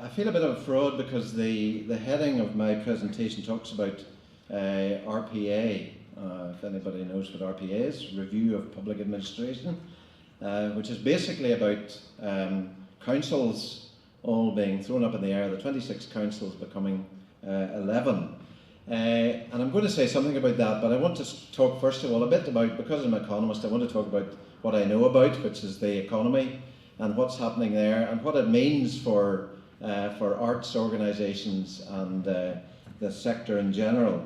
I feel a bit of a fraud because the heading of my presentation talks about RPA. If anybody knows what RPA is, Review of Public Administration, which is basically about councils all being thrown up in the air, the 26 councils becoming 11. And I'm going to say something about that, but I want to talk first of all a bit about, because I'm an economist, I want to talk about what I know about, which is the economy and what's happening there and what it means for arts organisations and the sector in general,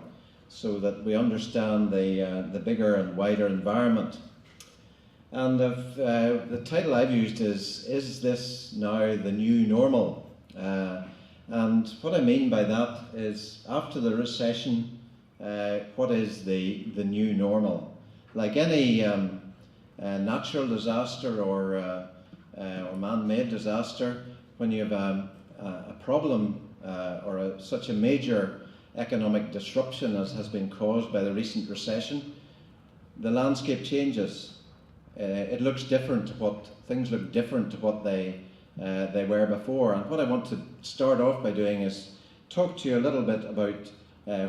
so that we understand the bigger and wider environment. And the title I've used is this now the new normal? And what I mean by that is, after the recession, what is the new normal? Like any natural disaster or man-made disaster, when you have a problem or such a major economic disruption as has been caused by the recent recession, the landscape changes. It looks different. Things look different to what they were before. And what I want to start off by doing is talk to you a little bit about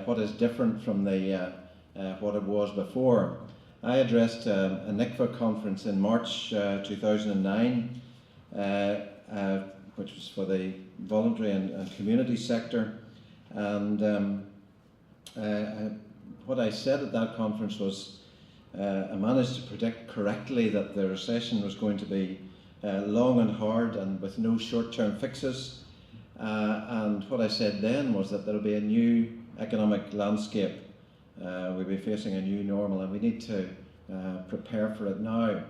what is different from what it was before. I addressed a NICFA conference in March 2009, which was for the voluntary and community sector. And what I said at that conference was, I managed to predict correctly that the recession was going to be long and hard and with no short-term fixes. And what I said then was that there will be a new economic landscape. We'll be facing a new normal, and we need to prepare for it now.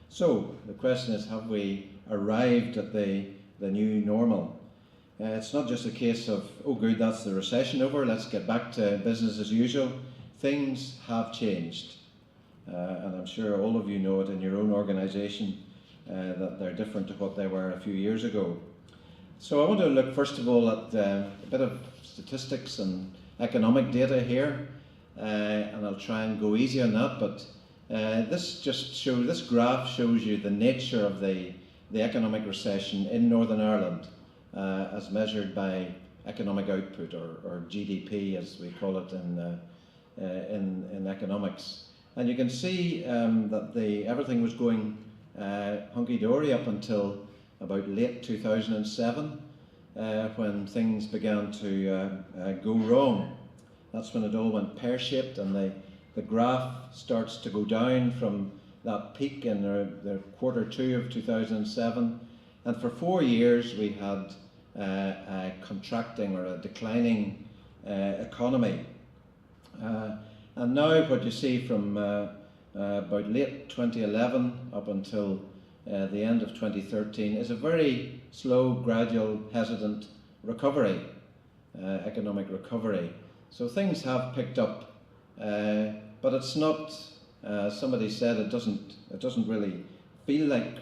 So the question is, have we arrived at the new normal? It's not just a case of, oh good, that's the recession over, let's get back to business as usual. Things have changed. And I'm sure all of you know it in your own organisation, that they're different to what they were a few years ago. So I want to look first of all at a bit of statistics and economic data here, and I'll try and go easy on that, but this graph shows you the nature of the economic recession in Northern Ireland as measured by economic output, or GDP as we call it in economics. And you can see that everything was going hunky-dory up until about late 2007, when things began to go wrong. That's when it all went pear-shaped, and the graph starts to go down from that peak in the quarter two of 2007. And for 4 years we had a contracting or a declining economy. And now what you see from about late 2011 up until the end of 2013 is a very slow, gradual, hesitant recovery, economic recovery. So things have picked up, but it's not. Somebody said it doesn't really feel like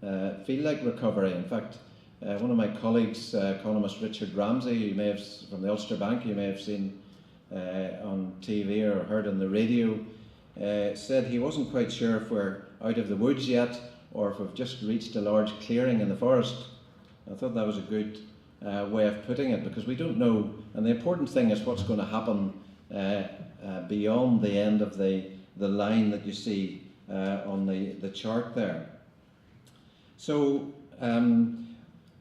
recovery. In fact, one of my colleagues, economist Richard Ramsey, you may have, from the Ulster Bank, you may have seen on TV or heard on the radio, said he wasn't quite sure if we're out of the woods yet or if we've just reached a large clearing in the forest. I thought that was a good way of putting it, because we don't know, and the important thing is what's going to happen beyond the end of the line that you see on the chart there. So the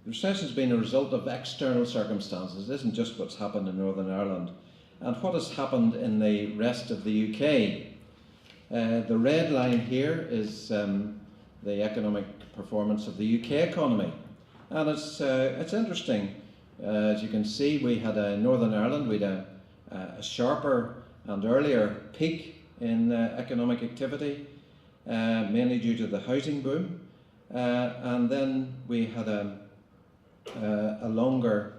recession has been a result of external circumstances. It isn't just what's happened in Northern Ireland. And what has happened in the rest of the UK? The red line here is the economic performance of the UK economy. And it's interesting. As you can see, we had Northern Ireland, we had a sharper and earlier peak in economic activity, mainly due to the housing boom. And then we had a longer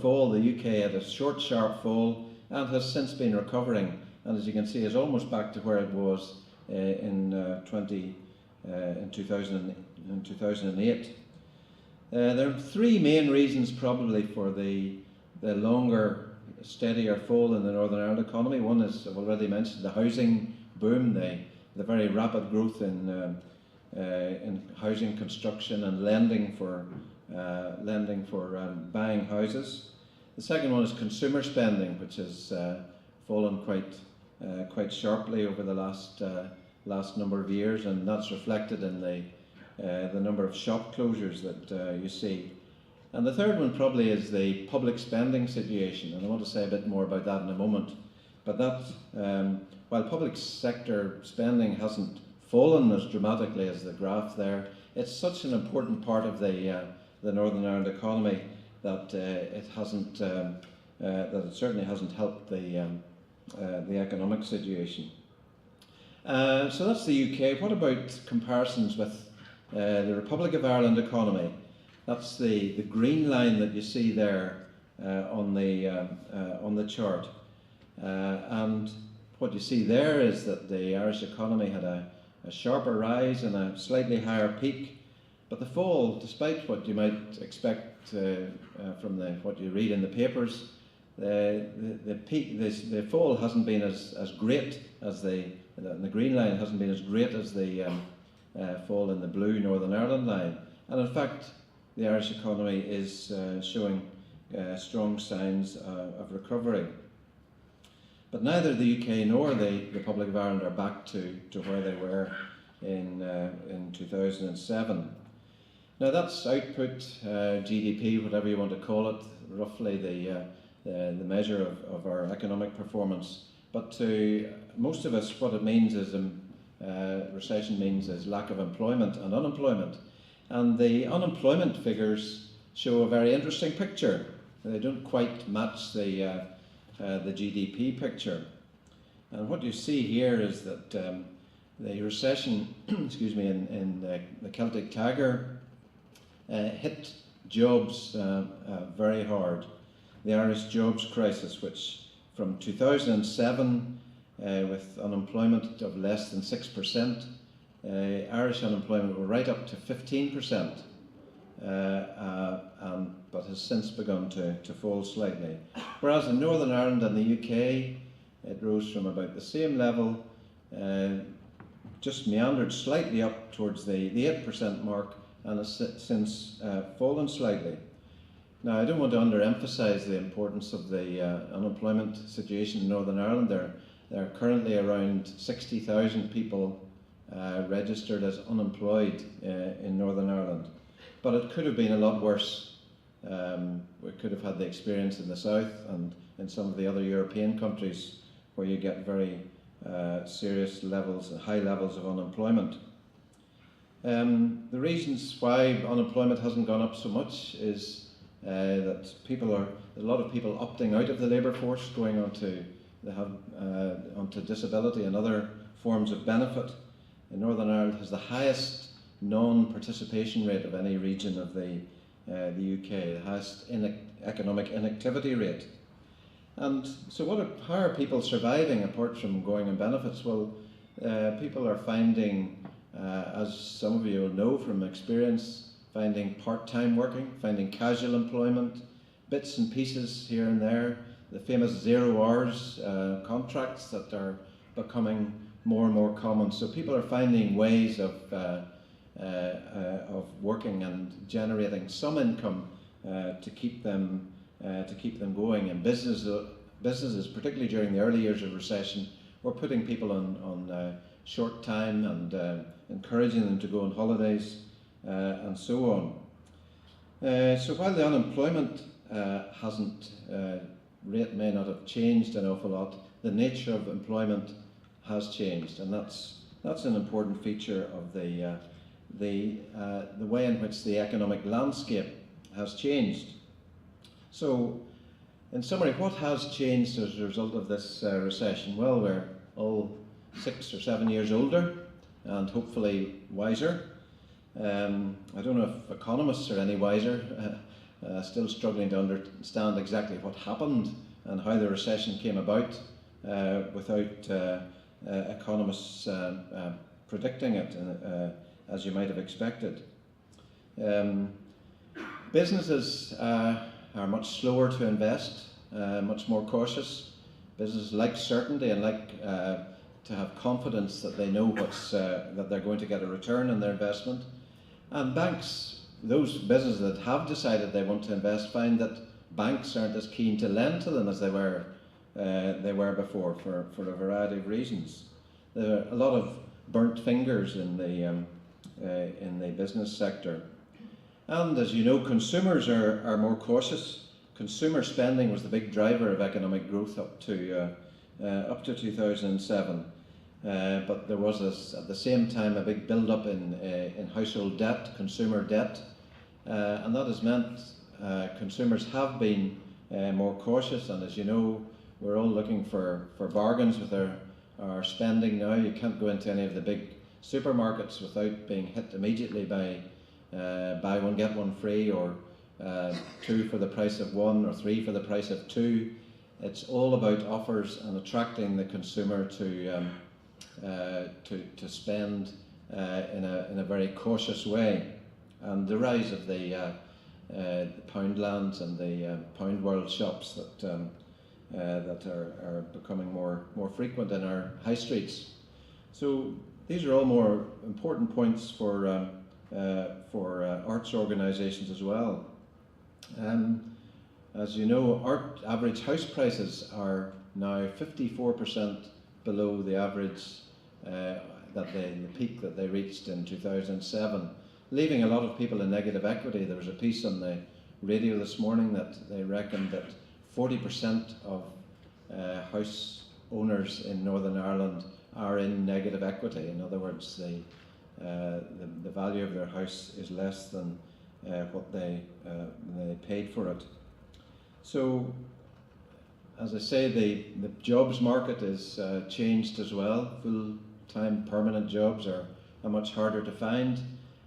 fall. The UK had a short, sharp fall and has since been recovering. And as you can see, is almost back to where it was in 2008. There are three main reasons probably for the longer, steadier fall in the Northern Ireland economy. One is, I've already mentioned, the housing boom, the very rapid growth in housing construction and lending for lending for buying houses. The second one is consumer spending, which has fallen quite sharply over the last number of years, and that's reflected in the number of shop closures that you see. And the third one probably is the public spending situation, and I want to say a bit more about that in a moment. But that, while public sector spending hasn't fallen as dramatically as the graph there, it's such an important part of the Northern Ireland economy that it certainly hasn't helped the economic situation. So that's the UK. What about comparisons with the Republic of Ireland economy? That's the green line that you see there on the chart. And what you see there is that the Irish economy had a sharper rise and a slightly higher peak, but the fall, despite what you might expect from what you read in the papers, the fall hasn't been as great as the green line hasn't been as great as the fall in the blue Northern Ireland line. And in fact, the Irish economy is showing strong signs of recovery. But neither the UK nor the Republic of Ireland are back to where they were in 2007. Now that's output, GDP, whatever you want to call it, roughly the measure of our economic performance. But to most of us, what it means is recession means is lack of employment and unemployment. And the unemployment figures show a very interesting picture. They don't quite match the GDP picture. And what you see here is that the recession, excuse me, in the Celtic Tiger hit jobs very hard. The Irish jobs crisis, which from 2007, with unemployment of less than 6%, Irish unemployment were right up to 15%, but has since begun to fall slightly. Whereas in Northern Ireland and the UK, it rose from about the same level, just meandered slightly up towards the 8% mark, and has since fallen slightly. Now, I don't want to underemphasise the importance of the unemployment situation in Northern Ireland. There are currently around 60,000 people registered as unemployed in Northern Ireland. But it could have been a lot worse. We could have had the experience in the south and in some of the other European countries where you get very serious levels, high levels of unemployment. The reasons why unemployment hasn't gone up so much is that a lot of people opting out of the labour force, going onto disability and other forms of benefit. Northern Ireland has the highest non-participation rate of any region of the UK, the highest economic inactivity rate. And so how are people surviving apart from going on benefits? Well, people are finding, as some of you will know from experience, finding part-time working, finding casual employment, bits and pieces here and there, the famous 0 hours contracts that are becoming more and more common. So people are finding ways of working and generating some income to keep them going. And businesses, particularly during the early years of recession, were putting people on short time and encouraging them to go on holidays and so on. So while the unemployment rate may not have changed an awful lot, the nature of employment has changed, and that's an important feature of the way in which the economic landscape has changed. So, in summary, what has changed as a result of this recession? Well, we're all 6 or 7 years older and hopefully wiser. I don't know if economists are any wiser, still struggling to understand exactly what happened and how the recession came about without economists predicting it as you might have expected. Businesses are much slower to invest, much more cautious. Businesses like certainty and like to have confidence that they know that they're going to get a return on their investment. And banks those businesses that have decided they want to invest find that banks aren't as keen to lend to them as they were before for a variety of reasons. There are a lot of burnt fingers in the business sector. And as you know, consumers are more cautious. Consumer spending was the big driver of economic growth up to 2007. But there was, at the same time, a big build-up in household debt, consumer debt, and that has meant consumers have been more cautious. And as you know, we're all looking for bargains with our spending now. You can't go into any of the big supermarkets without being hit immediately by buy one get one free, or 2 for the price of 1, or 3 for the price of 2. It's all about offers and attracting the consumer to spend in a very cautious way. And the rise of the Poundlands and the Pound World shops that are becoming more frequent in our high streets. So these are all more important points for arts organisations as well. As you know, art average house prices are now 54% below the average, the peak that they reached in 2007, leaving a lot of people in negative equity. There was a piece on the radio this morning that they reckoned that 40% of house owners in Northern Ireland are in negative equity. In other words, the value of their house is less than what they paid for it. So, as I say, the jobs market is changed as well. Full-time permanent jobs are much harder to find,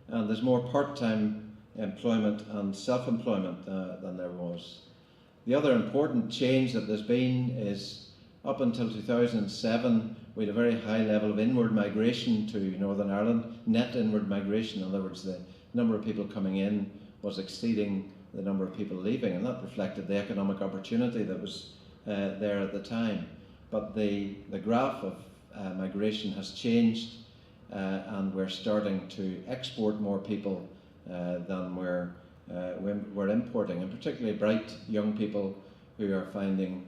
and there's more part-time employment and self-employment than there was. The other important change that there's been is, up until 2007, we had a very high level of inward migration to Northern Ireland, net inward migration. In other words, the number of people coming in was exceeding the number of people leaving, and that reflected the economic opportunity that was there at the time. But the graph of migration has changed, and we're starting to export more people than we're importing, and particularly bright young people who are finding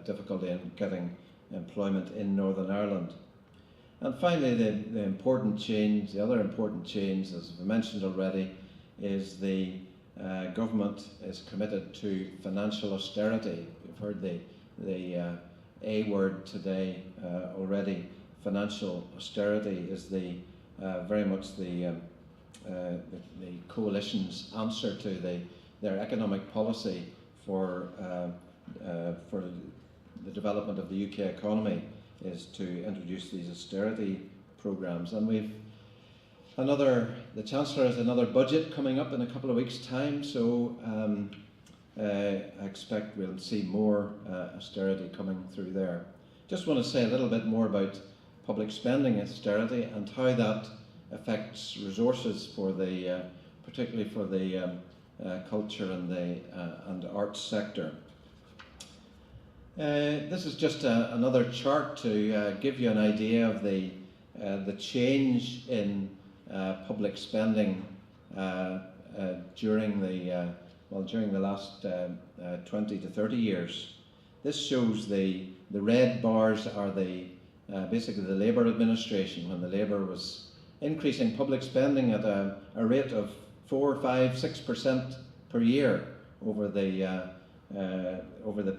difficulty in getting employment in Northern Ireland. And finally, the important change, the other important change, as I mentioned already, is the government is committed to financial austerity. You've heard the A word today already. Financial austerity is very much the coalition's answer to their economic policy for the development of the UK economy, is to introduce these austerity programs. And the Chancellor has another budget coming up in a couple of weeks' time, so I expect we'll see more austerity coming through there. Just want to say a little bit more about public spending austerity and how that affects resources for particularly for the culture and arts sector. This is just another chart to give you an idea of the change in public spending during the last 20 to 30 years. This shows the red bars are basically the Labour administration, when the Labour was increasing public spending at a rate of 4, 5, 6% per year over the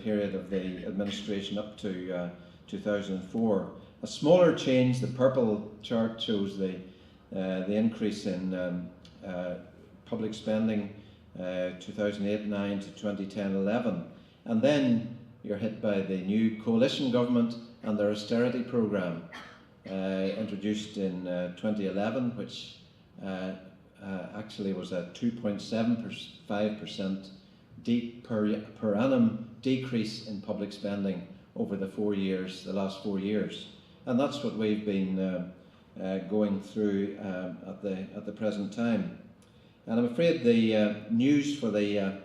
period of the administration up to 2004. A smaller change, the purple chart, shows the increase in public spending 2008-9 to 2010-11, and then you're hit by the new coalition government and their austerity programme introduced in 2011, which actually was a 2.75% per annum decrease in public spending over the last 4 years, and that's what we've been going through at the present time. And I'm afraid the news for the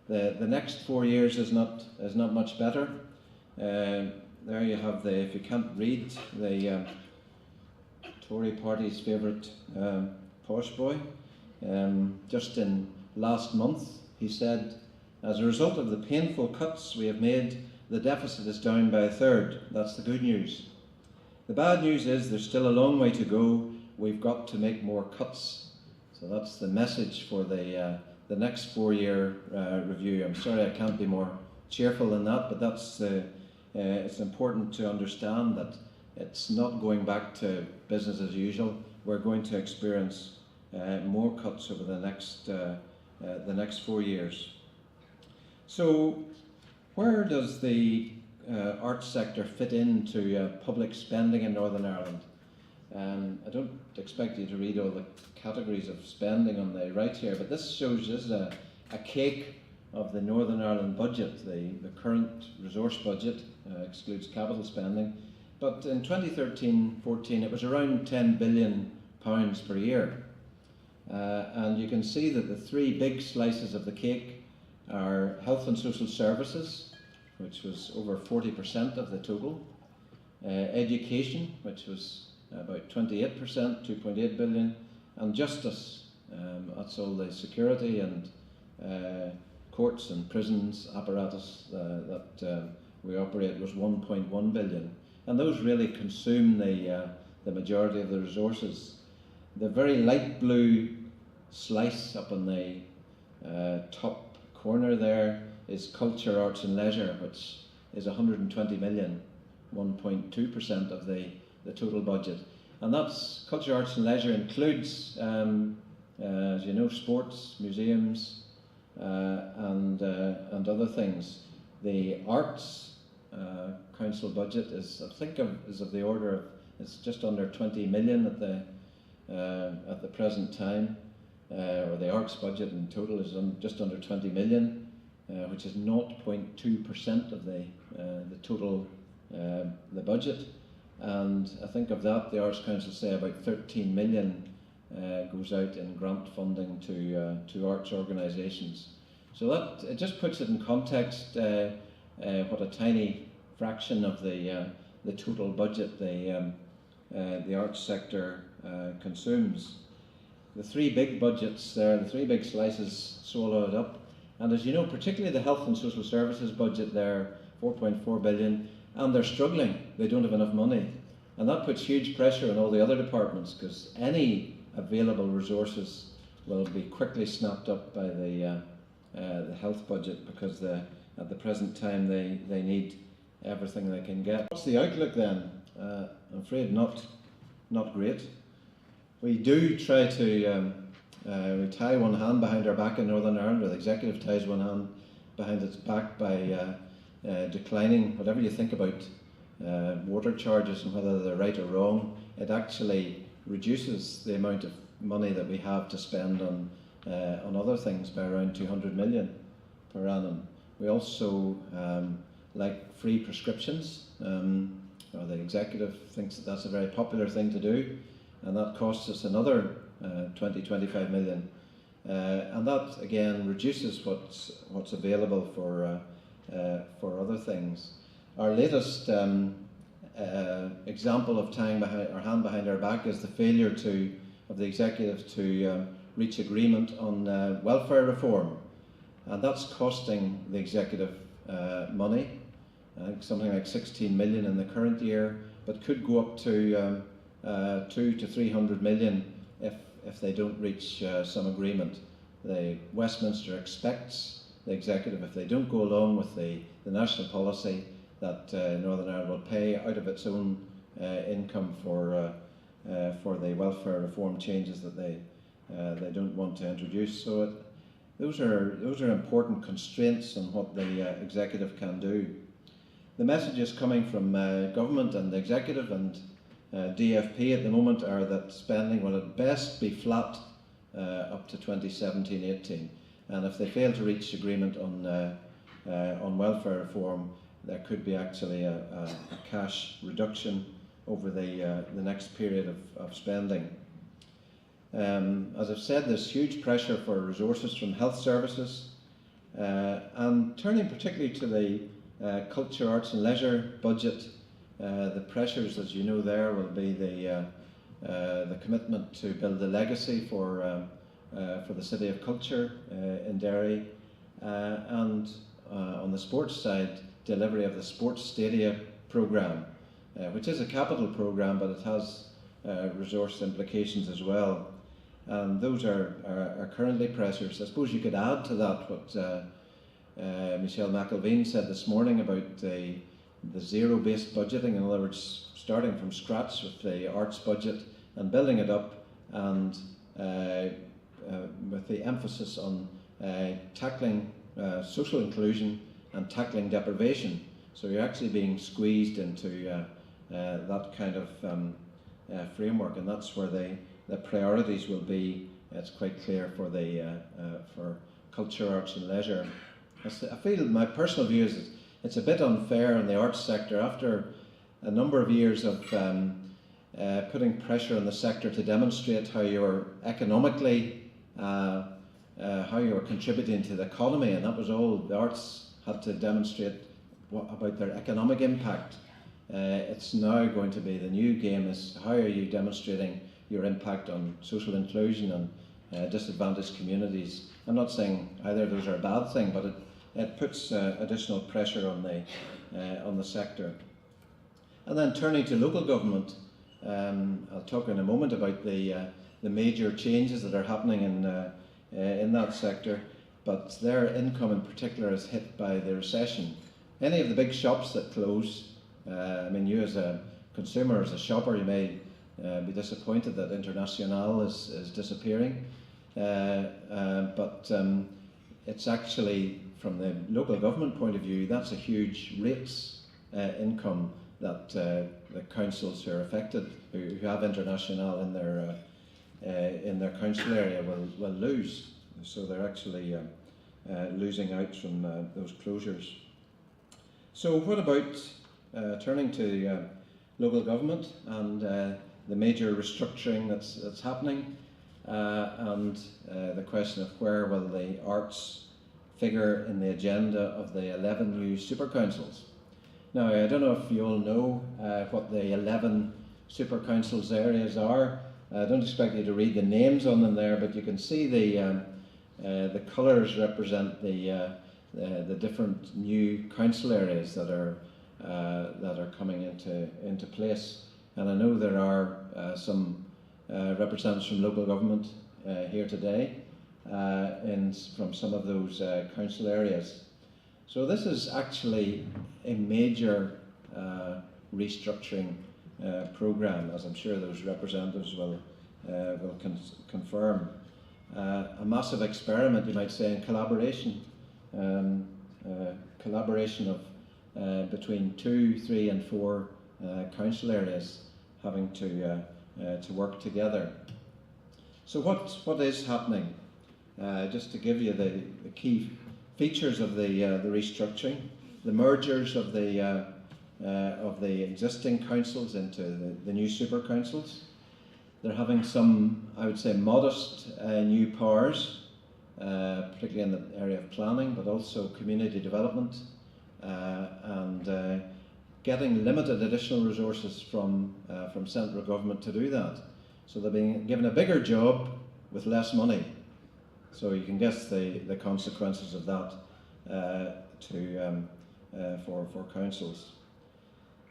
next 4 years is not much better. There you have if you can't read, the Tory party's favourite posh boy. just in last month, he said, "As a result of the painful cuts we have made, the deficit is down by a third." That's the good news. The bad news is there's still a long way to go. We've got to make more cuts. So that's the message for the next 4-year review. I'm sorry I can't be more cheerful than that, but that's it's important to understand that it's not going back to business as usual. We're going to experience more cuts over the next 4 years. So, where does the arts sector fit into public spending in Northern Ireland? I don't expect you to read all the categories of spending on the right here, but this shows us a cake of the Northern Ireland budget. The current resource budget excludes capital spending, but in 2013-14 it was around £10 billion per year. And you can see that the 3 big slices of the cake are health and social services, which was over 40% of the total, education, which was about 28%, 2.8 billion, and justice, that's all the security and courts and prisons apparatus that we operate, was 1.1 billion. And those really consume the majority of the resources. The very light blue slice up in the top corner there is culture, arts and leisure, which is 120 million, 1.2% of the total budget. And that's culture, arts and leisure includes, as you know, sports, museums, and other things. The Arts Council budget is, I think, is of the order of, it's just under 20 million at the present time, or the arts budget in total is just under 20 million, which is 0.2% of the total the budget. And I think of that, the Arts Council say about 13 million goes out in grant funding to arts organisations. So that, it just puts it in context what a tiny fraction of the total budget the arts sector consumes. The 3 big budgets there, the 3 big slices swallowed up. And as you know, particularly the health and social services budget there, 4.4 billion, and they're struggling. They don't have enough money. And that puts huge pressure on all the other departments, because any available resources will be quickly snapped up by the health budget, because at the present time they need everything they can get. What's the outlook then? I'm afraid not great. We do try to we tie one hand behind our back in Northern Ireland, or the executive ties one hand behind its back by declining, whatever you think about water charges and whether they're right or wrong, it actually reduces the amount of money that we have to spend on other things by around 200 million per annum. We also like free prescriptions. The executive thinks that that's a very popular thing to do, and that costs us another 20-25 million. And that again reduces what's available for other things. Our latest example of tying our hand behind our back is the failure of the executive to reach agreement on welfare reform, and that's costing the executive money. I think something like 16 million in the current year, but could go up to 200 to 300 million if they don't reach some agreement. The Westminster expects the executive, if they don't go along with the national policy, that Northern Ireland will pay out of its own income for the welfare reform changes that they don't want to introduce. So those are important constraints on what the executive can do. The messages coming from government and the executive and DFP at the moment are that spending will at best be flat up to 2017-18, and if they fail to reach agreement on welfare reform, there could be actually a cash reduction over the next period of spending. As I've said, there's huge pressure for resources from health services, and turning particularly to the culture, arts and leisure budget, the pressures, as you know, there will be the commitment to build a legacy for for the City of Culture in Derry, and on the sports side, delivery of the Sports Stadia programme, which is a capital programme, but it has resource implications as well. And those are currently pressures. I suppose you could add to that what Michelle McElveen said this morning about the zero-based budgeting, in other words, starting from scratch with the arts budget and building it up, and with the emphasis on tackling social inclusion and tackling deprivation. So you're actually being squeezed into that kind of framework, and that's where the priorities will be. It's quite clear for for culture, arts and leisure. I feel my personal view is it's a bit unfair in the arts sector after a number of years of putting pressure on the sector to demonstrate how you're economically, how you're contributing to the economy, and that was all the arts had to demonstrate about their economic impact. It's now going to be the new game is how are you demonstrating your impact on social inclusion and disadvantaged communities. I'm not saying either of those are a bad thing, but it puts additional pressure on the sector. And then turning to local government, I'll talk in a moment about the major changes that are happening in that sector, but their income in particular is hit by the recession. Any of the big shops that close, I mean, you as a consumer, as a shopper, you may be disappointed that International is disappearing, but it's actually, from the local government point of view, that's a huge rates income that the councils who are affected, who have International in their council area, will lose. So they're actually losing out from those closures. So what about turning to local government and the major restructuring that's happening, and the question of where will the arts figure in the agenda of the 11 new super councils. Now, I don't know if you all know what the 11 super councils areas are. I don't expect you to read the names on them there, but you can see the colours represent the different new council areas that are coming into place. And I know there are some representatives from local government here today, from some of those council areas. So this is actually a major restructuring programme, as I'm sure those representatives will confirm. A massive experiment, you might say, in collaboration. Collaboration of between 2, 3 and 4 council areas having to work together. So what is happening? Just to give you the key features of the restructuring, the mergers of the existing councils into the new super councils. They're having some, I would say, modest new powers, particularly in the area of planning, but also community development, and getting limited additional resources from central government to do that. So they're being given a bigger job with less money. So you can guess the consequences of that for councils.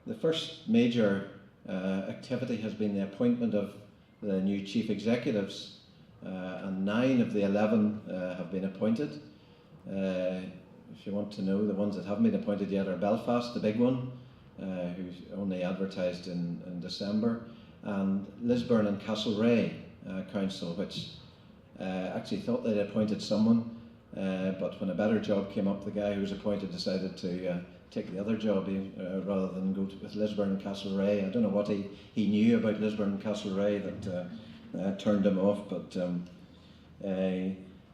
The first major activity has been the appointment of the new chief executives, and 9 of the 11 have been appointed. If you want to know, the ones that haven't been appointed yet are Belfast, the big one, who's only advertised in December, and Lisburn and Castlereagh Council, which actually thought they'd appointed someone, but when a better job came up, the guy who was appointed decided to take the other job rather than go with Lisburn and Castlereagh. I don't know what he knew about Lisburn and Castlereagh that turned him off, but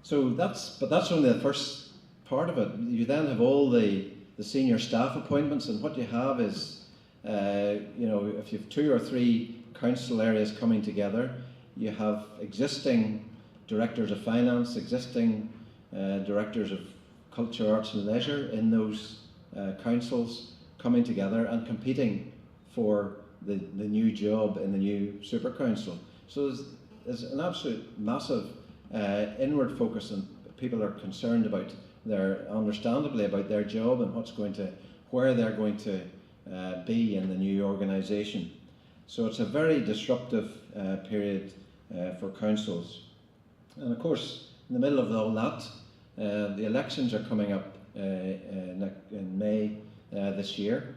so that's only the first part of it. You then have all the senior staff appointments, and what you have is, if you have 2 or 3 council areas coming together, you have existing directors of finance, existing directors of culture, arts and leisure in those councils coming together and competing for the new job in the new super council. So there's an absolute massive inward focus, and people are concerned about understandably about their job and where they're going to be in the new organisation. So it's a very disruptive period for councils. And of course, in the middle of all that, the elections are coming up in May this year.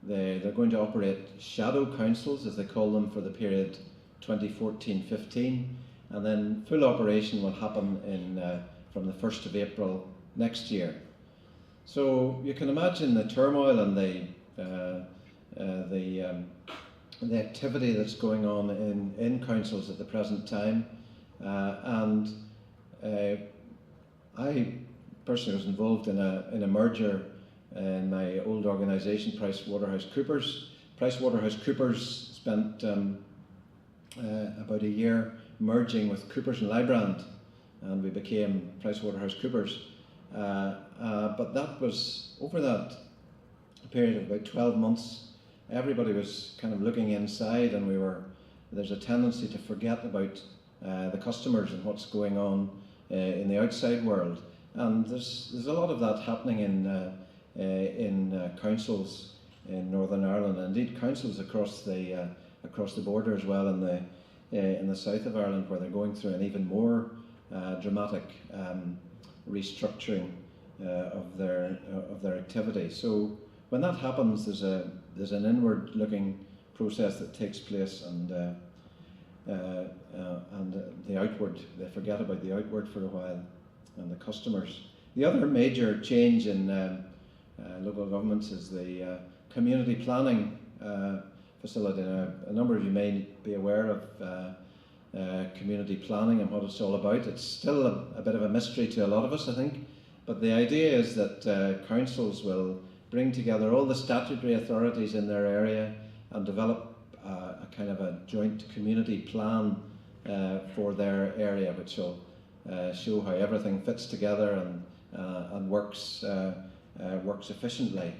They're going to operate shadow councils, as they call them, for the period 2014-15, and then full operation will happen from the 1st of April next year. So you can imagine the turmoil and the activity that's going on in councils at the present time, and I personally was involved in a merger in my old organisation, PricewaterhouseCoopers. PricewaterhouseCoopers spent about a year merging with Coopers and Lybrand, and we became PricewaterhouseCoopers. But that was, over that period of about 12 months, everybody was kind of looking inside, and there's a tendency to forget about the customers and what's going on in the outside world. And there's a lot of that happening in councils in Northern Ireland, and indeed councils across the border as well in the south of Ireland, where they're going through an even more dramatic restructuring of their activity. So when that happens, there's an inward-looking process that takes place, and the outward, they forget about the outward for a while, and the customers. The other major change in local governments is the community planning facility. Now, a number of you may be aware of community planning and what it's all about. It's still a bit of a mystery to a lot of us, I think, but the idea is that councils will bring together all the statutory authorities in their area and develop a kind of a joint community plan for their area, which will show how everything fits together and works efficiently.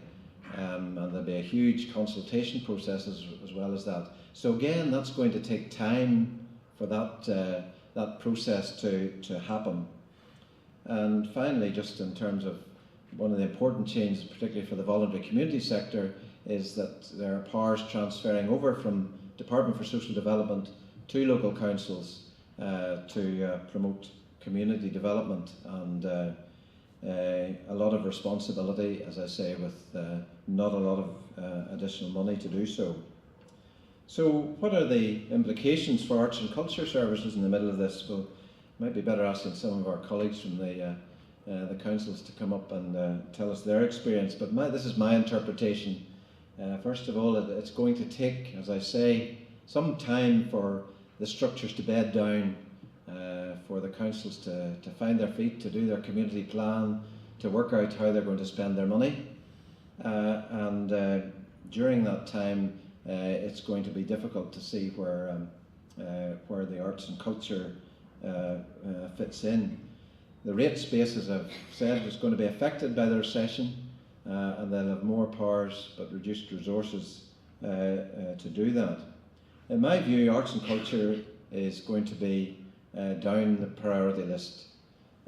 And there'll be a huge consultation process as well as that. So again, that's going to take time for that process to happen. And finally, just in terms of one of the important changes, particularly for the voluntary community sector, is that there are powers transferring over from Department for Social Development to local councils to promote community development, and a lot of responsibility, as I say, with not a lot of additional money to do so. So what are the implications for arts and culture services in the middle of this? Well, it might be better asking some of our colleagues from the councils to come up and tell us their experience, but this is my interpretation. First of all, it's going to take, as I say, some time for the structures to bed down, for the councils to find their feet, to do their community plan, to work out how they're going to spend their money. And during that time, it's going to be difficult to see where the arts and culture fits in. The rate space, as I've said, is going to be affected by the recession, and they'll have more powers but reduced resources to do that. In my view, arts and culture is going to be down the priority list.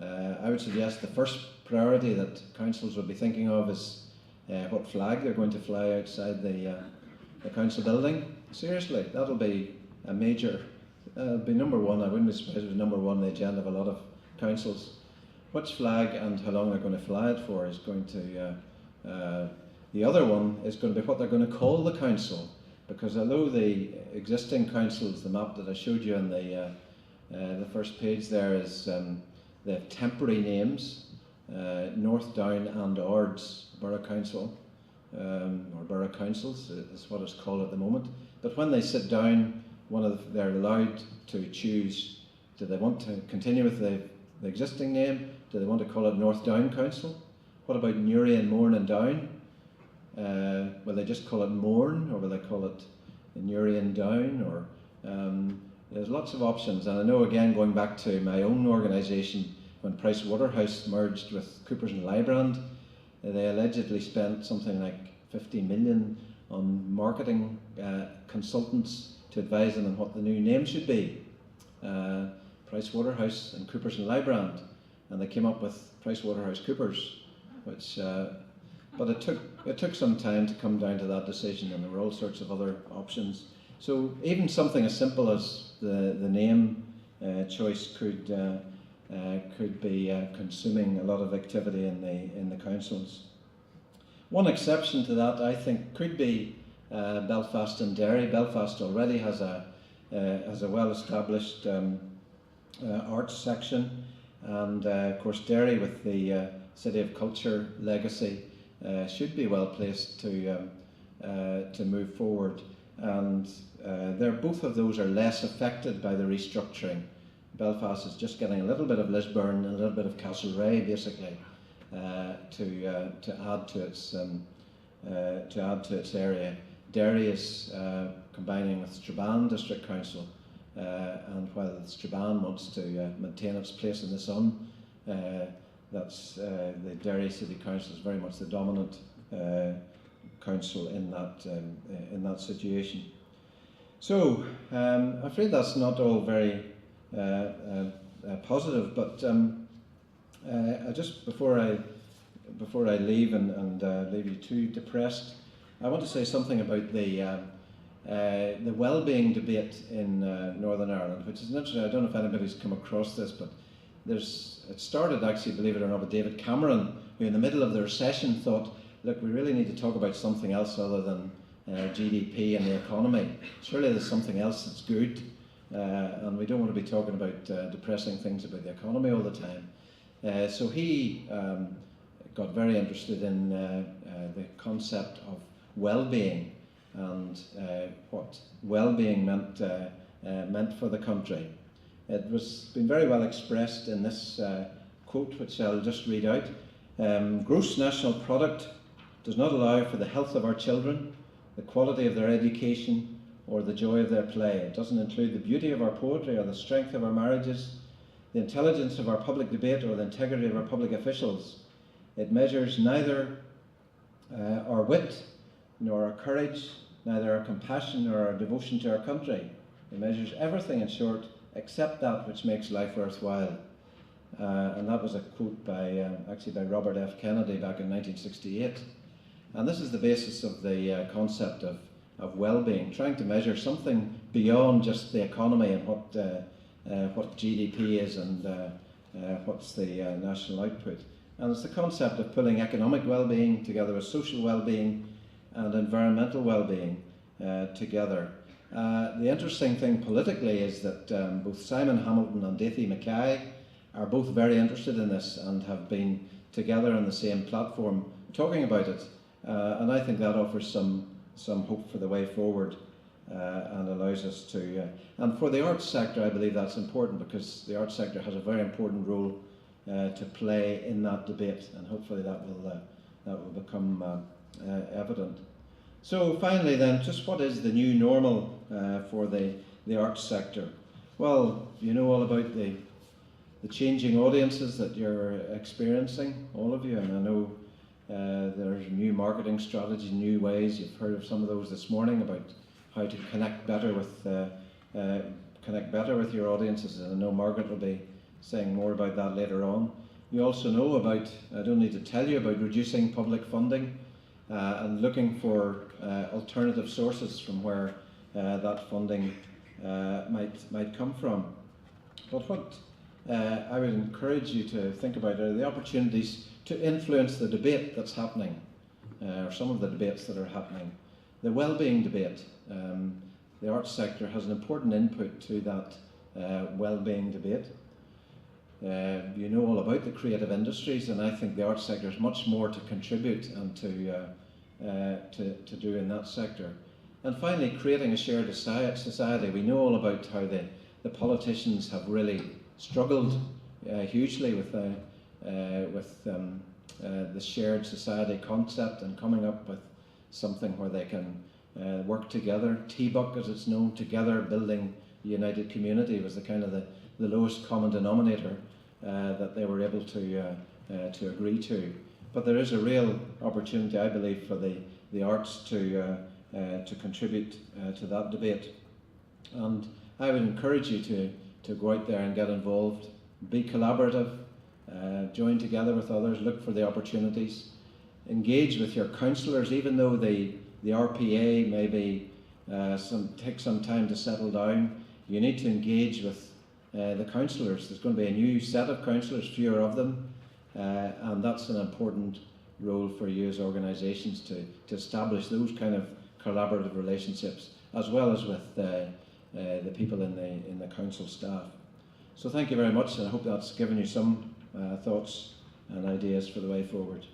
I would suggest the first priority that councils will be thinking of is what flag they're going to fly outside the council building. Seriously, that'll be a major, be number one. I wouldn't be surprised if it was number one on the agenda of a lot of councils. Which flag and how long they're going to fly it for is going to, the other one is going to be what they're going to call the council, because although the existing councils, the map that I showed you on the first page there is, they have temporary names, North Down and Ards Borough Council, or Borough Councils is what it's called at the moment. But when they sit down, they're allowed to choose, do they want to continue with the existing name? Do they want to call it North Down Council? What about Newry and Mourne and Down? Will they just call it Mourne, or will they call it Newry and Down? Or there's lots of options. And I know, again, going back to my own organisation, when Pricewaterhouse merged with Coopers and Lybrand, they allegedly spent something like 50 million on marketing consultants to advise them on what the new name should be. Pricewaterhouse and Coopers and Lybrand, and they came up with PricewaterhouseCoopers, which but it took some time to come down to that decision, and there were all sorts of other options. So even something as simple as the name choice could be consuming a lot of activity in the councils. One exception to that, I think, could be Belfast and Derry. Belfast already has a well-established arts section, and of course Derry, with the City of Culture legacy, should be well placed to move forward. And both of those are less affected by the restructuring. Belfast is just getting a little bit of Lisburn and a little bit of Castlereagh, basically, to add to its area. Derry is combining with Strabane District Council, and while Strabane wants to maintain its place in the sun, that's the Derry City Council is very much the dominant council in that situation. So I'm afraid that's not all very positive, but just before I leave and leave you too depressed, I want to say something about the wellbeing debate in Northern Ireland, which is interesting. I don't know if anybody's come across this, but it started actually, believe it or not, with David Cameron, who in the middle of the recession thought, look, we really need to talk about something else other than GDP and the economy. Surely there's something else that's good, and we don't want to be talking about depressing things about the economy all the time. So he got very interested in the concept of well-being and what well-being meant for the country. It was been very well expressed in this quote, which I'll just read out. Gross national product does not allow for the health of our children, the quality of their education, or the joy of their play. It doesn't include the beauty of our poetry or the strength of our marriages, the intelligence of our public debate, or the integrity of our public officials. It measures neither our wit nor our courage, neither our compassion nor our devotion to our country. It measures everything, in short, except that which makes life worthwhile. And that was a quote by Robert F. Kennedy back in 1968. And this is the basis of the concept of well-being, trying to measure something beyond just the economy and what GDP is and what's the national output. And it's the concept of pulling economic well-being together with social well-being and environmental well-being together. The interesting thing politically is that both Simon Hamilton and Dathy Mackay are both very interested in this and have been together on the same platform talking about it. And I think that offers some hope for the way forward and allows us to... and for the arts sector, I believe that's important, because the arts sector has a very important role to play in that debate, and hopefully that will become evident. So finally then, just what is the new normal for the arts sector? Well, you know all about the changing audiences that you're experiencing, all of you, and I know there's new marketing strategies, new ways. You've heard of some of those this morning about how to connect better with your audiences, and I know Margaret will be saying more about that later on. You also know about, I don't need to tell you, about reducing public funding and looking for alternative sources from where that funding might come from. But what I would encourage you to think about are the opportunities to influence the debate that's happening, or some of the debates that are happening. The well-being debate. The arts sector has an important input to that well-being debate. You know all about the creative industries, and I think the arts sector has much more to contribute and to do in that sector. And finally, creating a shared society. We know all about how the politicians have really struggled hugely with the shared society concept and coming up with something where they can work together. TBUC, as it's known, together building a united community, was the kind of the lowest common denominator that they were able to agree to. But there is a real opportunity, I believe, for the arts to contribute to that debate. And I would encourage you to go out there and get involved, be collaborative, join together with others, look for the opportunities, engage with your counsellors, even though the RPA may take some time to settle down. You need to engage with the counsellors. There's going to be a new set of counsellors, fewer of them, and that's an important role for you as organisations to establish those kind of collaborative relationships, as well as with the people in the council staff. So thank you very much, and I hope that's given you some thoughts and ideas for the way forward.